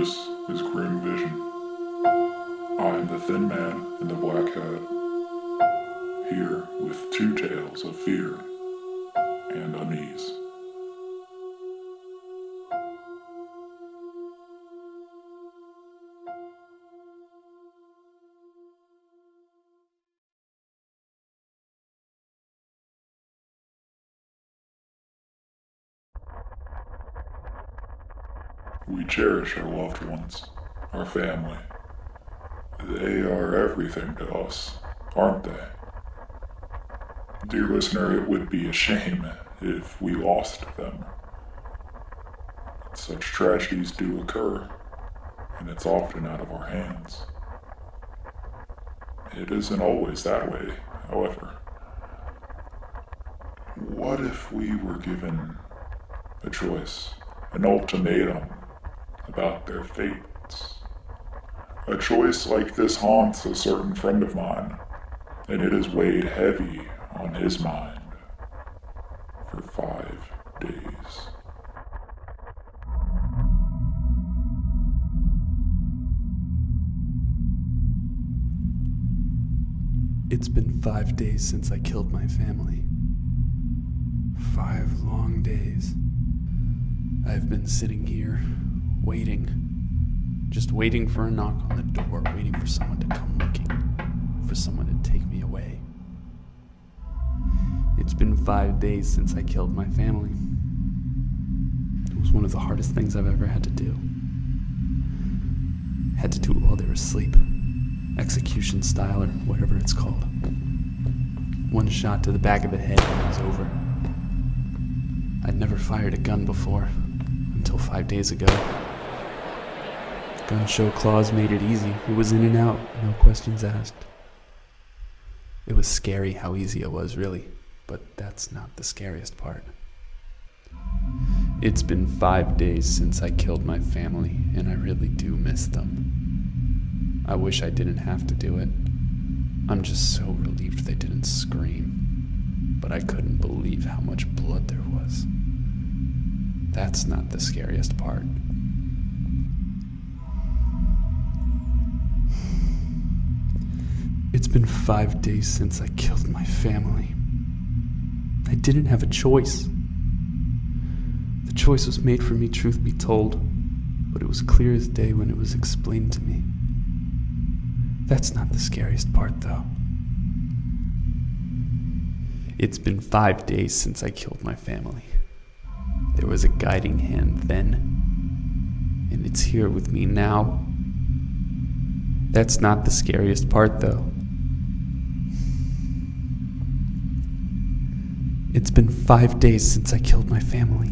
This is Grim Vision. I am the thin man in the black hat, here with two tales of fear and unease. We cherish our loved ones, our family. They are everything to us, aren't they? Dear listener, it would be a shame if we lost them. Such tragedies do occur, and it's often out of our hands. It isn't always that way, however. What if we were given a choice, an ultimatum about their fates? A choice like this haunts a certain friend of mine, and it has weighed heavy on his mind for 5 days. It's been 5 days since I killed my family. 5 long days. I've been sitting here, waiting. Just waiting for a knock on the door, waiting for someone to come looking, for someone to take me away. It's been 5 days since I killed my family. It was one of the hardest things I've ever had to do. Had to do it while they were asleep. Execution style, or whatever it's called. One shot to the back of the head and it was over. I'd never fired a gun before, until 5 days ago. Gun show clause made it easy. It was in and out, no questions asked. It was scary how easy it was, really, but that's not the scariest part. It's been 5 days since I killed my family, and I really do miss them. I wish I didn't have to do it. I'm just so relieved they didn't scream, but I couldn't believe how much blood there was. That's not the scariest part. It's been 5 days since I killed my family. I didn't have a choice. The choice was made for me, truth be told, but it was clear as day when it was explained to me. That's not the scariest part, though. It's been 5 days since I killed my family. There was a guiding hand then, and it's here with me now. That's not the scariest part, though. It's been 5 days since I killed my family,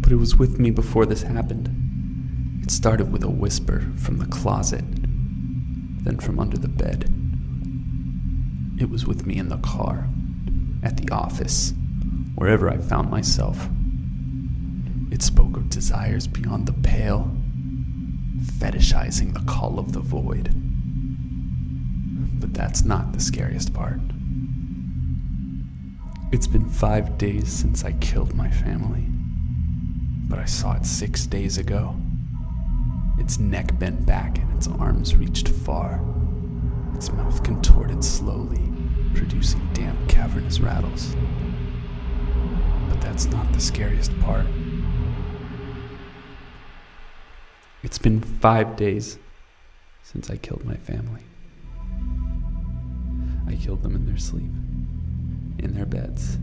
but it was with me before this happened. It started with a whisper from the closet, then from under the bed. It was with me in the car, at the office, wherever I found myself. It spoke of desires beyond the pale, fetishizing the call of the void. But that's not the scariest part. It's been 5 days since I killed my family, but I saw it 6 days ago. Its neck bent back and its arms reached far. Its mouth contorted slowly, producing damp, cavernous rattles. But that's not the scariest part. It's been 5 days since I killed my family. I killed them in their sleep, in their beds,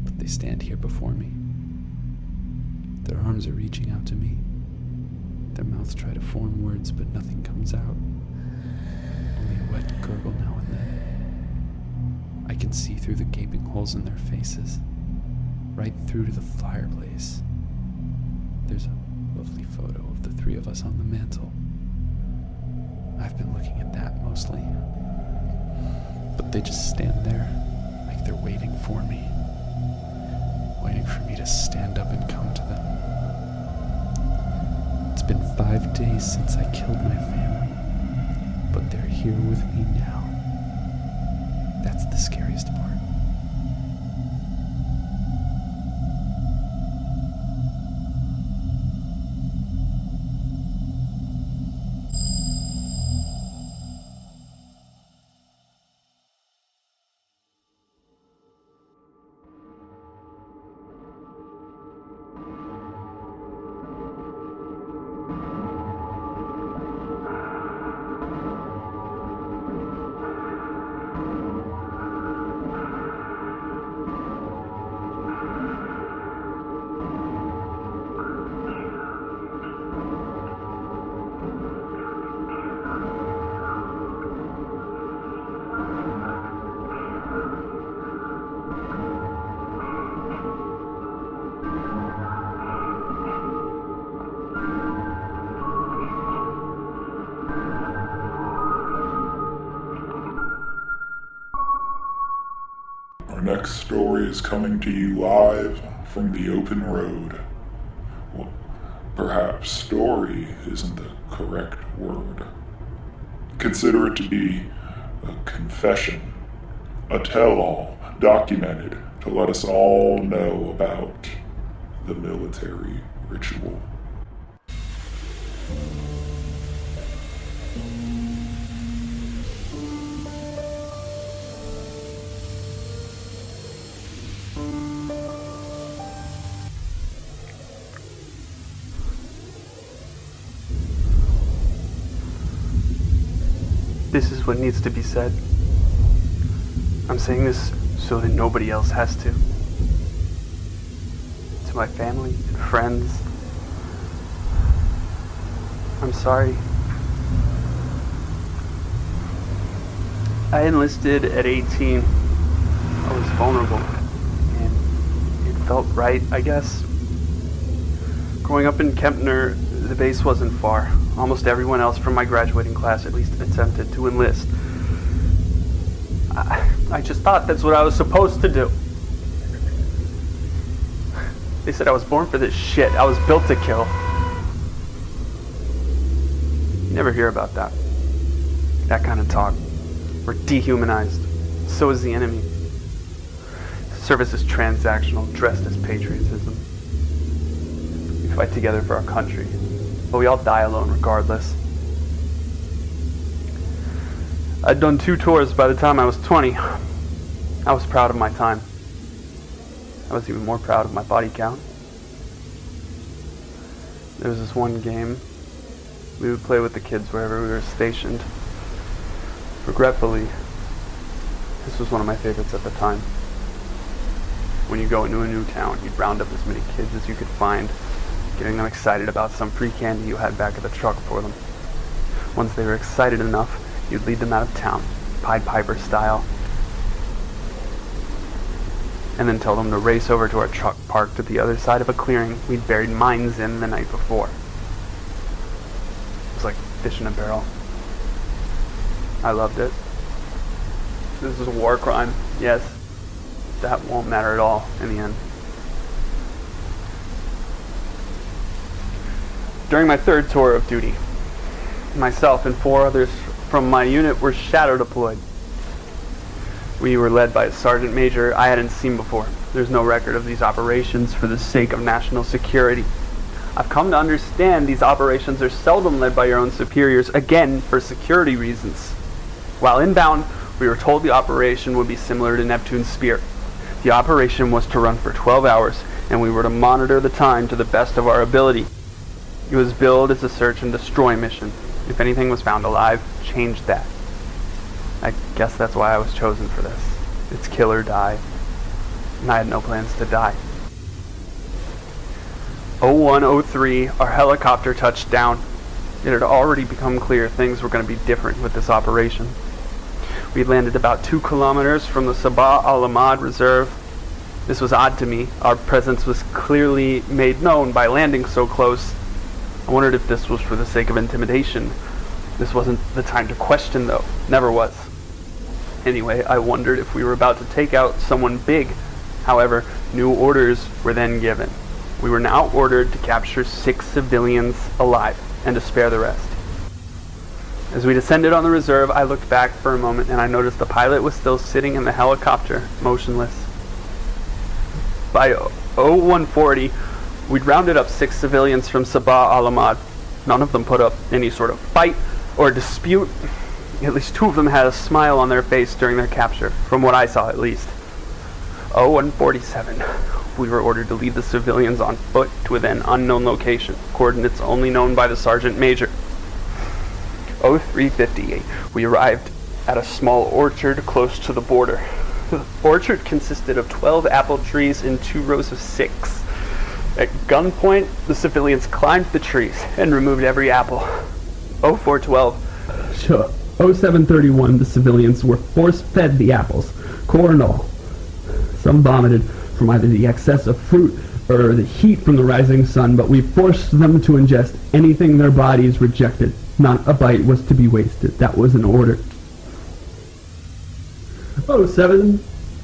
but they stand here before me. Their arms are reaching out to me. Their mouths try to form words, but nothing comes out. Only a wet gurgle now and then. I can see through the gaping holes in their faces, right through to the fireplace. There's a lovely photo of the 3 of us on the mantle. I've been looking at that mostly, but they just stand there like they're waiting for me, waiting for me to stand up and come to them. It's been 5 days since I killed my family, but they're here with me now. That's the scariest part. Our next story is coming to you live from the open road. Well, perhaps story isn't the correct word. Consider it to be a confession, a tell-all documented to let us all know about the military ritual. This is what needs to be said. I'm saying this so that nobody else has to. To my family and friends, I'm sorry. I enlisted at 18. I was vulnerable, and it felt right, I guess. Growing up in Kempner, the base wasn't far. Almost everyone else from my graduating class at least attempted to enlist. I just thought that's what I was supposed to do. They said I was born for this shit. I was built to kill. You never hear about that. That kind of talk. We're dehumanized. So is the enemy. Service is transactional, dressed as patriotism. We fight together for our country, but we all die alone regardless. I'd done 2 tours by the time I was 20. I was proud of my time. I was even more proud of my body count. There was this one game. We would play with the kids wherever we were stationed. Regretfully, this was one of my favorites at the time. When you go into a new town, you'd round up as many kids as you could find, getting them excited about some free candy you had back at the truck for them. Once they were excited enough, you'd lead them out of town, Pied Piper style, and then tell them to race over to our truck parked at the other side of a clearing we'd buried mines in the night before. It was like fish in a barrel. I loved it. This is a war crime, yes. That won't matter at all in the end. During my 3rd tour of duty, myself and 4 others from my unit were shadow deployed. We were led by a sergeant major I hadn't seen before. There's no record of these operations for the sake of national security. I've come to understand these operations are seldom led by your own superiors, again, for security reasons. While inbound, we were told the operation would be similar to Neptune's Spear. The operation was to run for 12 hours, and we were to monitor the time to the best of our ability. It was billed as a search and destroy mission. If anything was found alive, change that. I guess that's why I was chosen for this. It's kill or die. And I had no plans to die. 0103, our helicopter touched down. It had already become clear things were going to be different with this operation. We landed about 2 kilometers from the Sabah al-Ahmad Reserve. This was odd to me. Our presence was clearly made known by landing so close. I wondered if this was for the sake of intimidation. This wasn't the time to question, though. Never was. Anyway, I wondered if we were about to take out someone big. However, new orders were then given. We were now ordered to capture 6 civilians alive and to spare the rest. As we descended on the reserve, I looked back for a moment and I noticed the pilot was still sitting in the helicopter, motionless. By 0140, we'd rounded up 6 civilians from Sabah al-Ahmad. None of them put up any sort of fight or dispute. At least 2 of them had a smile on their face during their capture, from what I saw at least. 0147, we were ordered to lead the civilians on foot to a then unknown location, coordinates only known by the sergeant major. 0358, we arrived at a small orchard close to the border. The orchard consisted of 12 apple trees in 2 rows of 6. At gunpoint, the civilians climbed the trees and removed every apple. 0412. Sure. 0731, the civilians were force-fed the apples, core and all. Some vomited from either the excess of fruit or the heat from the rising sun, but we forced them to ingest anything their bodies rejected. Not a bite was to be wasted. That was an order. 07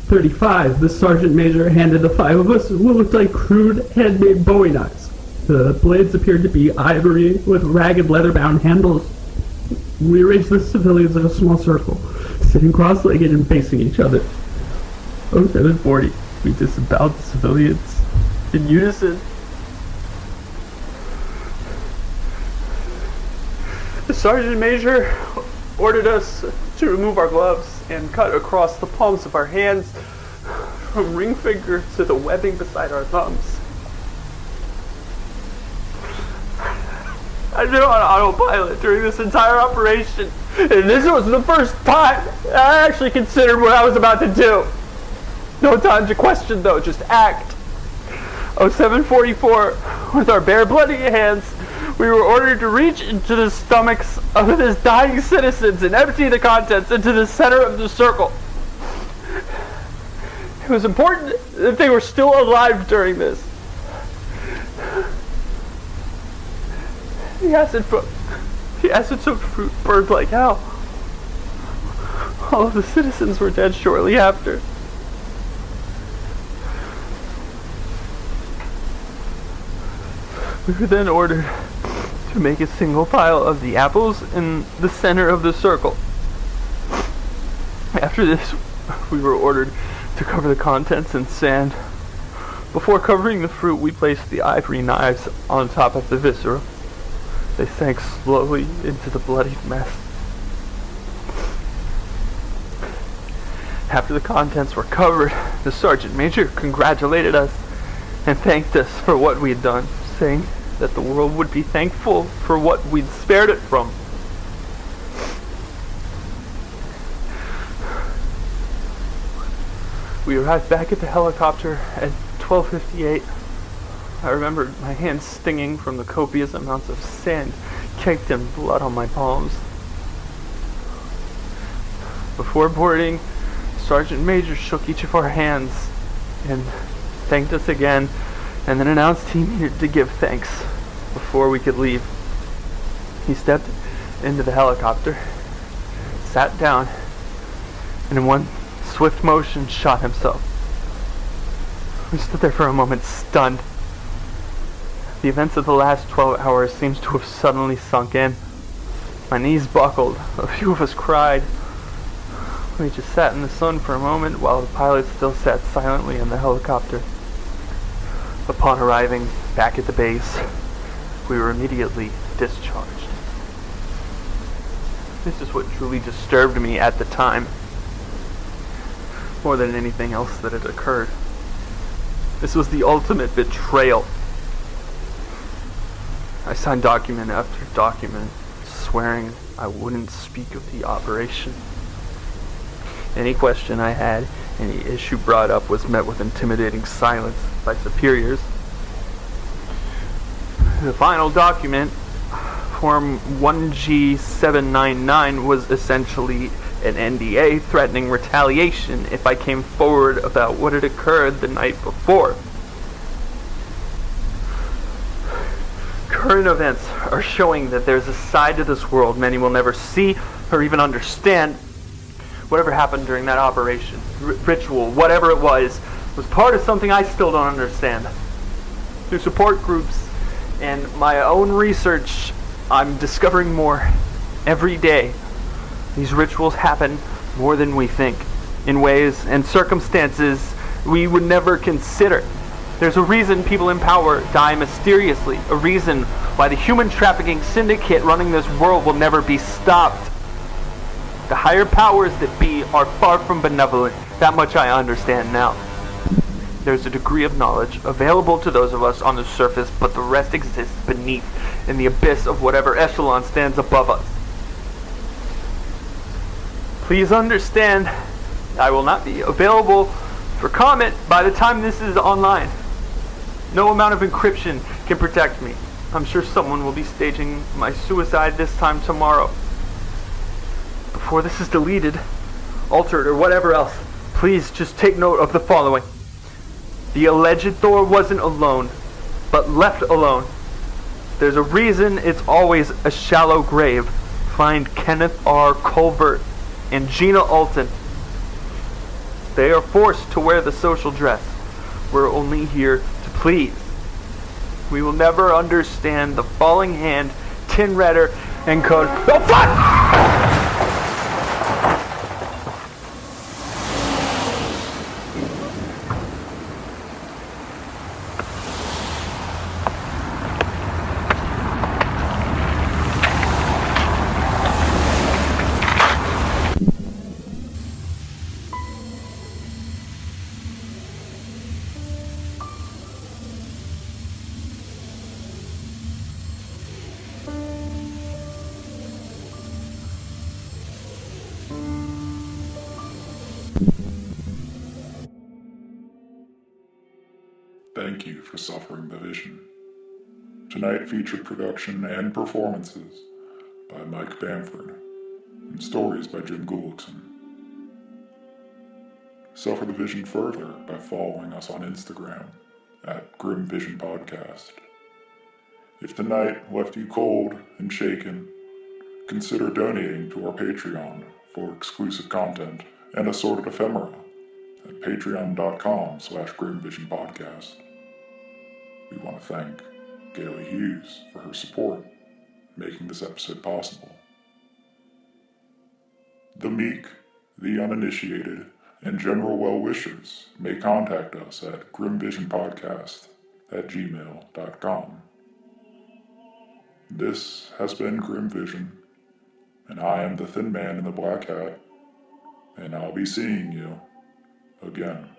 35, the sergeant major handed the 5 of us what looked like crude handmade Bowie knives. The blades appeared to be ivory with ragged leather-bound handles. We arranged the civilians in a small circle, sitting cross-legged and facing each other. 0740, we disemboweled the civilians in unison. The sergeant major ordered us to remove our gloves and cut across the palms of our hands from ring finger to the webbing beside our thumbs. I've been on autopilot during this entire operation, and this was the first time I actually considered what I was about to do. No time to question though, just act. 0744, with our bare bloody hands, we were ordered to reach into the stomachs of his dying citizens and empty the contents into the center of the circle. It was important that they were still alive during this. The essence of fruit burned like hell. All of the citizens were dead shortly after. We were then ordered to make a single pile of the apples in the center of the circle. After this, we were ordered to cover the contents in sand. Before covering the fruit, we placed the ivory knives on top of the viscera. They sank slowly into the bloodied mess. After the contents were covered, the sergeant major congratulated us and thanked us for what we had done, saying that the world would be thankful for what we'd spared it from. We arrived back at the helicopter at 12:58. I remembered my hands stinging from the copious amounts of sand caked in blood on my palms. Before boarding, Sergeant Major shook each of our hands and thanked us again, and then announced he needed to give thanks before we could leave. He stepped into the helicopter, sat down, and in one swift motion shot himself. We stood there for a moment, stunned. The events of the last 12 hours seemed to have suddenly sunk in. My knees buckled. A few of us cried. We just sat in the sun for a moment while the pilot still sat silently in the helicopter. Upon arriving back at the base, we were immediately discharged. This is what truly disturbed me at the time, more than anything else that had occurred. This was the ultimate betrayal. I signed document after document, swearing I wouldn't speak of the operation. Any question I had, any issue brought up was met with intimidating silence by superiors. The final document, Form 1G799, was essentially an NDA threatening retaliation if I came forward about what had occurred the night before. Current events are showing that there's a side to this world many will never see or even understand. Whatever happened during that operation, ritual, whatever it was part of something I still don't understand. Through support groups and my own research, I'm discovering more every day. These rituals happen more than we think, in ways and circumstances we would never consider. There's a reason people in power die mysteriously, a reason why the human trafficking syndicate running this world will never be stopped. The higher powers that be are far from benevolent. That much I understand now. There's a degree of knowledge available to those of us on the surface, but the rest exists beneath, in the abyss of whatever echelon stands above us. Please understand, I will not be available for comment by the time this is online. No amount of encryption can protect me. I'm sure someone will be staging my suicide this time tomorrow. Before this is deleted, altered, or whatever else, please just take note of the following. The alleged Thor wasn't alone, but left alone. There's a reason it's always a shallow grave. Find Kenneth R. Colbert and Gina Alton. They are forced to wear the social dress. We're only here to please. We will never understand the falling hand, tin redder, and code. Oh, fuck! Thank you for suffering the vision. Tonight featured production and performances by Mike Bamford and stories by Jim Gullickson. Suffer the vision further by following us on Instagram at Grim Vision Podcast. If the night left you cold and shaken, consider donating to our Patreon for exclusive content and assorted ephemera at patreon.com/grimvisionpodcast. We want to thank Gailey Hughes for her support making this episode possible. The meek, the uninitiated, and general well-wishers may contact us at grimvisionpodcast@gmail.com. This has been Grim Vision, and I am the Thin Man in the Black Hat, and I'll be seeing you again.